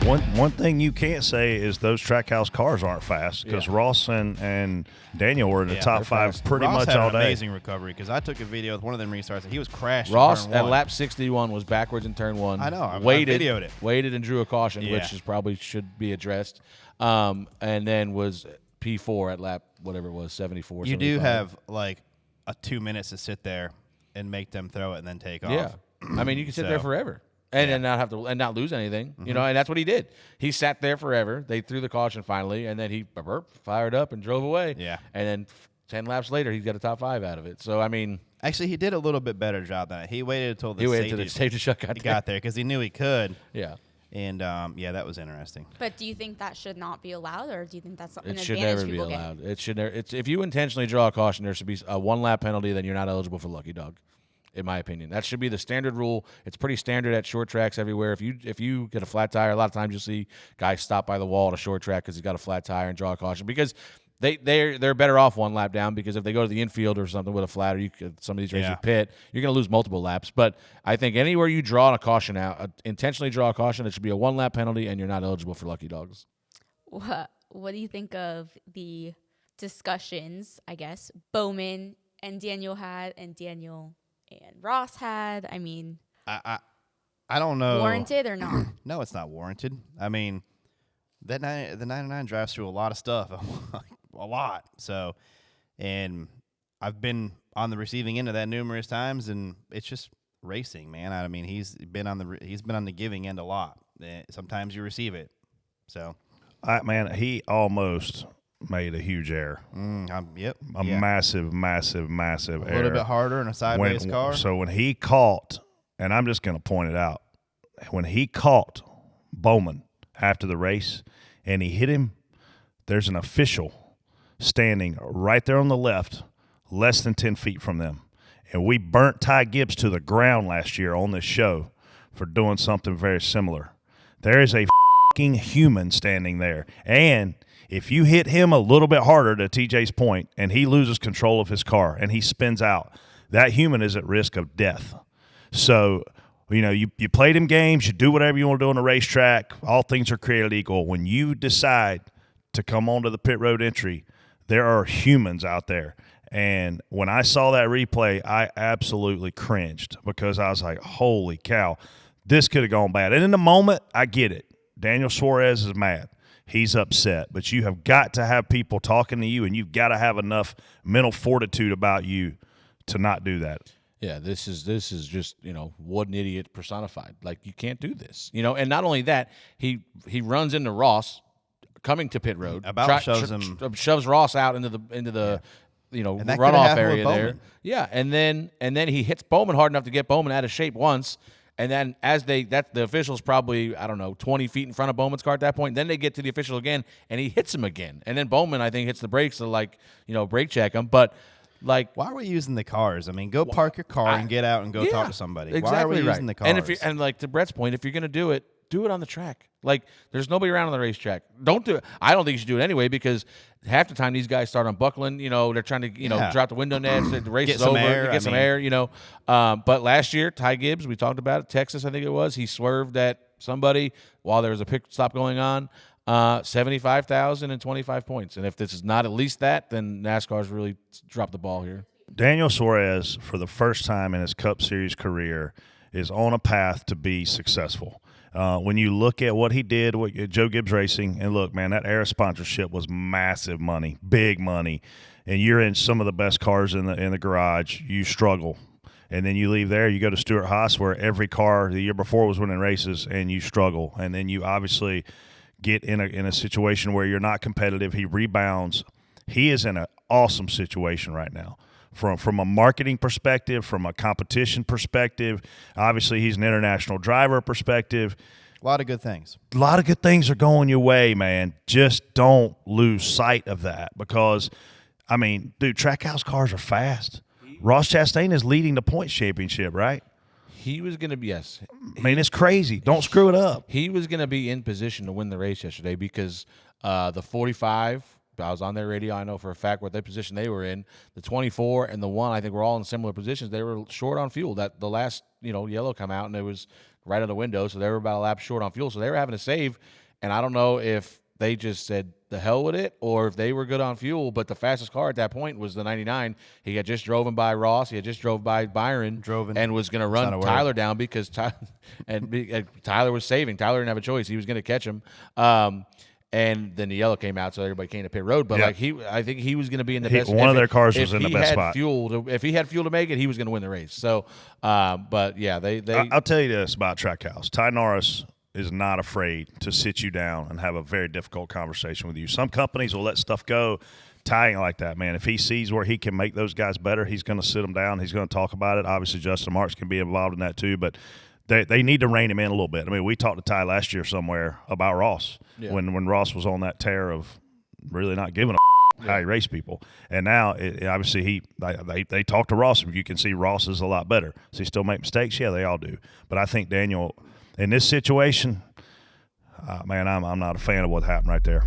One thing you can't say is those Trackhouse cars aren't fast because Ross and Daniel were in the top 5 pretty Ross much had all an day. amazing recovery because I took a video with one of them restarts and he was crashing. Ross at lap 61 was backwards in turn 1. I know. I waited, videoed it. Waited and drew a caution, which is probably should be addressed. And then was P4 at lap whatever it was, 74. You 75. do have like 2 minutes to sit there and make them throw it and then take off. Yeah, I mean you can sit there forever. And not have to and not lose anything, you know, and that's what he did. He sat there forever. They threw the caution finally, and then he fired up and drove away. Yeah, and then 10 laps later, he's got a top 5 out of it. So I mean, actually, he did a little bit better job than that. He waited until the safety truck got there because he knew he could. Yeah, and that was interesting. But do you think that should not be allowed, or do you think that's an advantage should never be people allowed? get? It should never. It's if you intentionally draw a caution, there should be a 1 lap penalty. Then you're not eligible for Lucky Dog. In my opinion, that should be the standard rule. It's pretty standard at short tracks everywhere. If you get a flat tire, a lot of times you'll see guys stop by the wall at a short track because he's got a flat tire and draw a caution because they're better off 1 lap down because if they go to the infield or something with a flat or some of these races pit, you're going to lose multiple laps. But I think anywhere you draw a caution out, intentionally draw a caution, it should be a 1 lap penalty and you're not eligible for Lucky Dogs. What do you think of the discussions? I guess Bowman and Daniel had, and Daniel and Ross had. I mean, I don't know. Warranted or not? No, it's not warranted. I mean, the 99 drives through a lot of stuff, a lot. So, and I've been on the receiving end of that numerous times, and it's just racing, man. I mean, he's been on the giving end a lot. Sometimes you receive it. So, Man, he almost made a huge error. Massive error. A little bit harder in a sideways car. So when he caught, and I'm just going to point it out, when he caught Bowman after the race and he hit him, there's an official standing right there on the left, less than 10 feet from them. And we burnt Ty Gibbs to the ground last year on this show for doing something very similar. There is a fucking human standing there. And if you hit him a little bit harder, to TJ's point, and he loses control of his car and he spins out, that human is at risk of death. So, you know, you play them games, you do whatever you want to do on the racetrack, all things are created equal. When you decide to come onto the pit road entry, there are humans out there. And when I saw that replay, I absolutely cringed because I was like, holy cow, this could have gone bad. And in the moment, I get it. Daniel Suarez is mad. He's upset, but you have got to have people talking to you, and you've got to have enough mental fortitude about you to not do that. Yeah, this is just, you know, what an idiot personified. Like, you can't do this, you know. And not only that, he runs into Ross coming to pit road, shoves Ross out into the you know, runoff area there. Yeah, and then he hits Bowman hard enough to get Bowman out of shape once. And then the official's probably, I don't know, 20 feet in front of Bowman's car at that point. Then they get to the official again, and he hits him again. And then Bowman, I think, hits the brakes to, like, you know, brake check him. But, like, why are we using the cars? I mean, go park your car and get out and go talk to somebody. Exactly. Why are we using the cars? And like to Brett's point, if you're going to do it on the track. Like, there's nobody around on the racetrack. Don't do it. I don't think you should do it anyway because half the time these guys start unbuckling. You know, they're trying to, you know, drop the window nets. The race is over. Get some air, you know. But last year, Ty Gibbs, we talked about it, Texas, I think it was. He swerved at somebody while there was a pit stop going on. 75,000 and 25 points. And if this is not at least that, then NASCAR's really dropped the ball here. Daniel Suarez, for the first time in his Cup Series career, is on a path to be successful. When you look at what he did with Joe Gibbs Racing, and look, man, that era sponsorship was massive money, big money, and you're in some of the best cars in the garage, you struggle. And then you leave there, you go to Stewart Haas, where every car the year before was winning races, and you struggle. And then you obviously get in a situation where you're not competitive. He rebounds. He is in an awesome situation right now. From a marketing perspective, from a competition perspective, obviously he's an international driver perspective. A lot of good things. A lot of good things are going your way, man. Just don't lose sight of that because, I mean, dude, Trackhouse cars are fast. Ross Chastain is leading the points championship, right? He was going to be, yes. I mean, it's crazy. Don't screw it up. He was going to be in position to win the race yesterday because the 45 I was on their radio. I know for a fact what their position they were in. The 24 and the 1, I think, were all in similar positions. They were short on fuel. That the last yellow come out, and it was right on the window, so they were about a lap short on fuel. So they were having to save, and I don't know if they just said the hell with it or if they were good on fuel. But the fastest car at that point was the 99. He had just driven by Ross. He had just drove by Byron and was going to run Tyler down because Tyler was saving. Tyler didn't have a choice. He was going to catch him. And then the yellow came out, so everybody came to pit road. But I think he was going to be in the best. One of their cars was in the best spot. If he had fuel to make it, he was going to win the race. So, but yeah, they. I'll tell you this about Trackhouse. Ty Norris is not afraid to sit you down and have a very difficult conversation with you. Some companies will let stuff go. Ty ain't like that, man. If he sees where he can make those guys better, he's going to sit them down. He's going to talk about it. Obviously, Justin Marks can be involved in that too, but they need to rein him in a little bit. I mean, we talked to Ty last year somewhere about Ross when Ross was on that tear of really not giving a how he raced people. And now, obviously, they talk to Ross. You can see Ross is a lot better. Does he still make mistakes? Yeah, they all do. But I think Daniel – in this situation, man, I'm not a fan of what happened right there.